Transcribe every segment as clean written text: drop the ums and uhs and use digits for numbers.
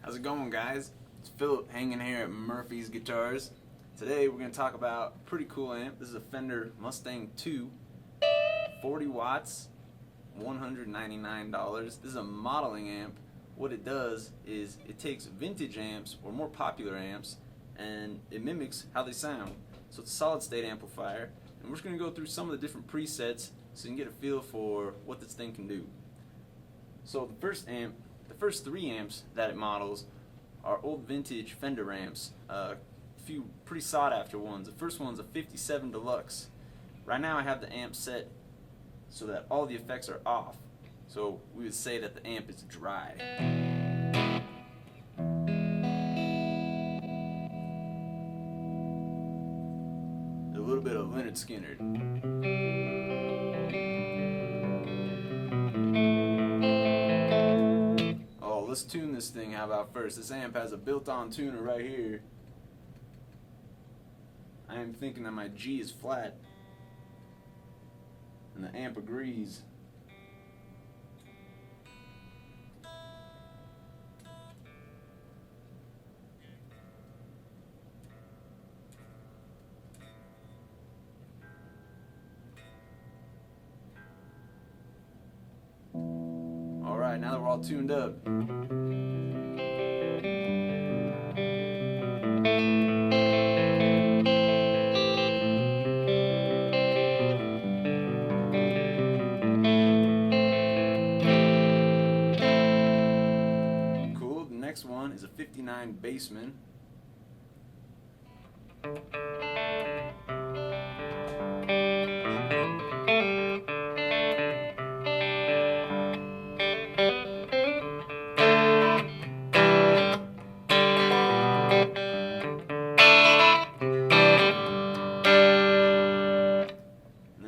How's it going, guys? It's Philip hanging here at Murphy's Guitars. Today we're going to talk about a pretty cool amp. This is a Fender Mustang II, 40 watts, $199. This is a modeling amp. What it does is it takes vintage amps or more popular amps and it mimics how they sound. So it's a solid state amplifier, and we're just going to go through some of the different presets so you can get a feel for what this thing can do. So the first three amps that it models are old vintage Fender amps, a few pretty sought after ones. The first one's a 57 Deluxe. Right now I have the amp set so that all the effects are off. So we would say that the amp is dry. A little bit of Leonard Skinner. Oh, let's tune this thing. How about first? This amp has a built-on tuner right here. I am thinking that my G is flat, and the amp agrees. Alright, now that we're all tuned up, cool. The next one is a 59 Bassman.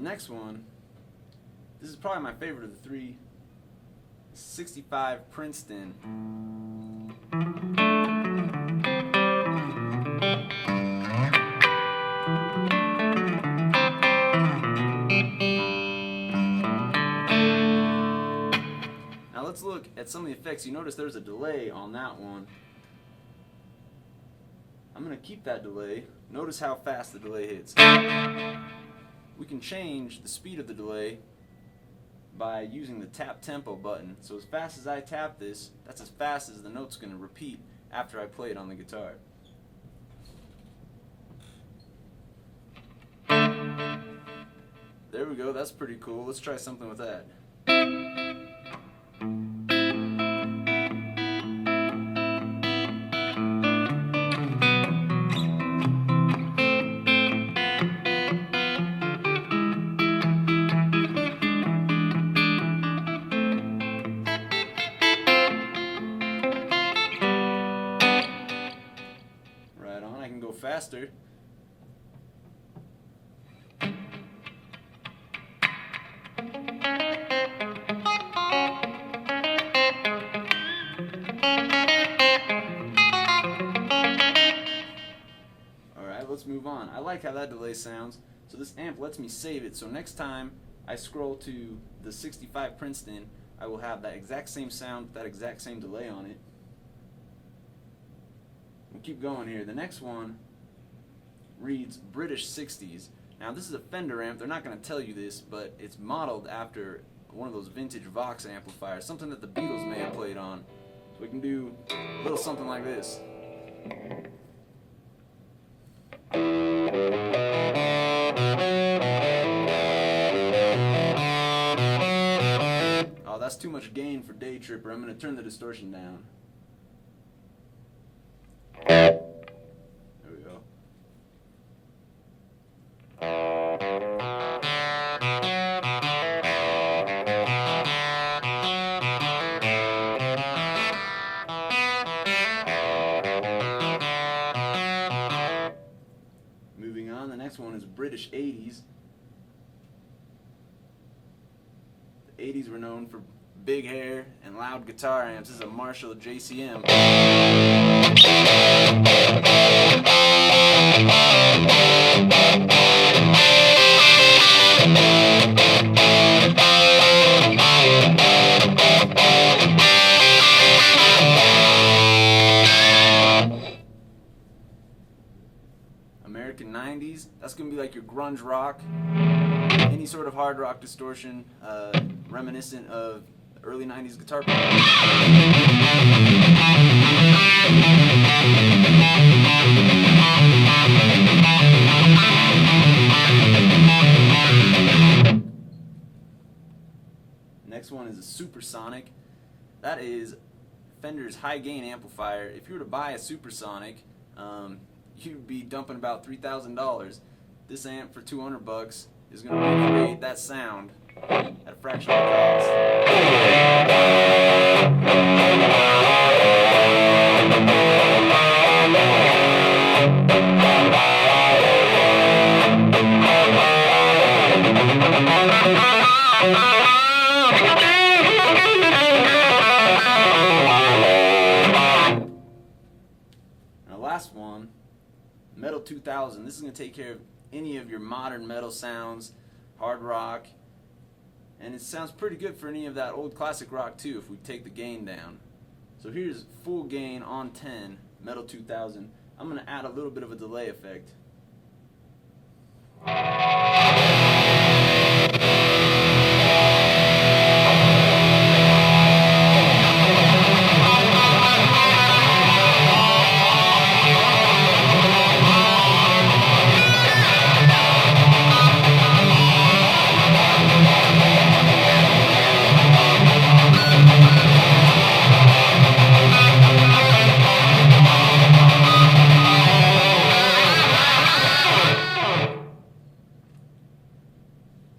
Next one, this is probably my favorite of the three, 65 Princeton. Now let's look at some of the effects. You notice there's a delay on that one. I'm going to keep that delay. Notice how fast the delay hits. We can change the speed of the delay by using the tap tempo button. So as fast as I tap this, that's as fast as the note's going to repeat after I play it on the guitar. There we go, that's pretty cool. Let's try something with that. Faster. Alright, let's move on. I like how that delay sounds. So this amp lets me save it. So next time I scroll to the 65 Princeton, I will have that exact same sound, that exact same delay on it. We'll keep going here. The next one reads British 60s. Now this is a Fender amp. They're not going to tell you this, but it's modeled after one of those vintage Vox amplifiers, something that the Beatles may have played on. So we can do a little something like this. Oh, that's too much gain for Day Tripper. I'm going to turn the distortion down. There we go. Moving on, the next one is British 80s. The 80s were known for big hair and loud guitar amps. This is a Marshall JCM. 90s, that's going to be like your grunge rock, any sort of hard rock distortion, reminiscent of early 90s guitar playing. Next one is a supersonic. That is Fender's high gain amplifier. If you were to buy a supersonic, you'd be dumping about $3,000. This amp for $200 is going to recreate that sound at a fraction of the cost. Now, last one, Metal 2000. This is going to take care of any of your modern metal sounds, hard rock, and it sounds pretty good for any of that old classic rock too if we take the gain down. So here's full gain on 10, Metal 2000. I'm going to add a little bit of a delay effect.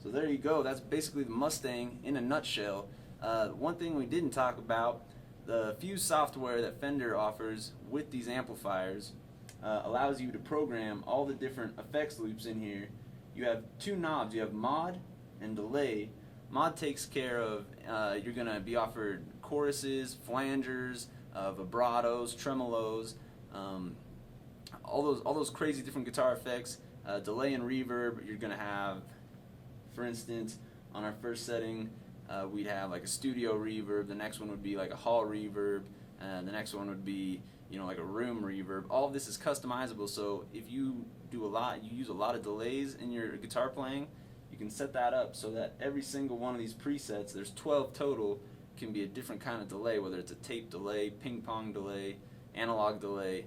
So there you go. That's basically the Mustang in a nutshell. One thing we didn't talk about, the Fuse software that Fender offers with these amplifiers allows you to program all the different effects loops in here. You have two knobs. You have mod and delay. Mod takes care of, you're going to be offered choruses, flangers, vibratos, tremolos, all those crazy different guitar effects. Delay and reverb, you're going to have, for instance, on our first setting, we'd have like a studio reverb. The next one would be like a hall reverb, and the next one would be, you know, like a room reverb. All of this is customizable, so if you use a lot of delays in your guitar playing, you can set that up so that every single one of these presets, there's 12 total, can be a different kind of delay, whether it's a tape delay, ping pong delay, analog delay.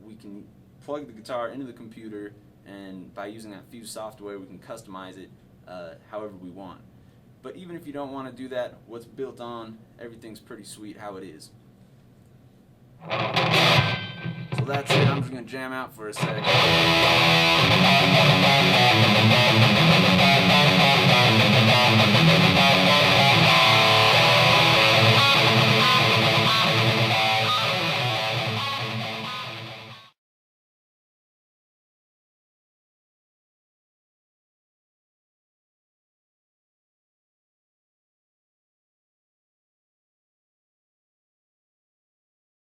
We can plug the guitar into the computer, and by using that Fuse software, we can customize it however we want. But even if you don't want to do that, what's built on, everything's pretty sweet how it is. So that's it. I'm just going to jam out for a sec.